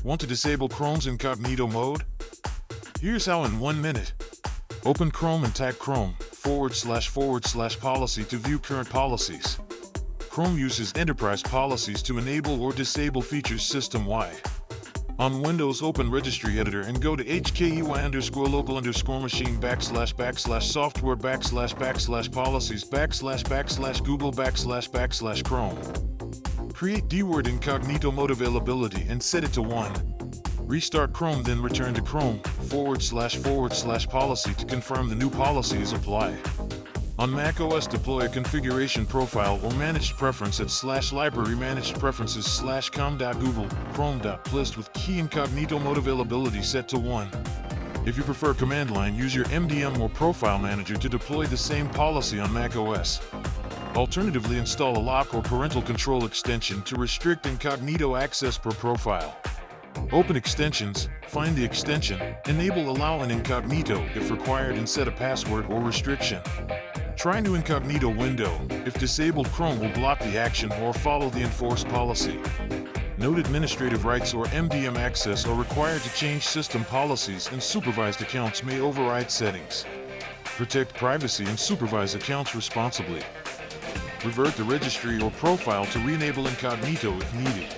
Want to disable Chrome's Incognito Mode? Here's how in 1 minute. Open Chrome and type Chrome//policy to view current policies. Chrome uses enterprise policies to enable or disable features system-wide. On Windows, open Registry Editor and go to HKUI_local_machine /software/policies/Google//Chrome. Create DWORD Incognito Mode availability and set it to 1. Restart Chrome, then return to Chrome//policy to confirm the new policy is applied. On macOS, deploy a configuration profile or managed preference at /library managed preferences /com.google chrome.plist with key Incognito Mode availability set to 1. If you prefer command line, use your MDM or profile manager to deploy the same policy on macOS. Alternatively, install a lock or parental control extension to restrict incognito access per profile. Open Extensions, find the extension, enable Allow an Incognito if required, and set a password or restriction. Try new incognito window. If disabled, Chrome will block the action or follow the enforced policy. Note: administrative rights or MDM access are required to change system policies, and supervised accounts may override settings. Protect privacy and supervise accounts responsibly. Revert the registry or profile to re-enable incognito if needed.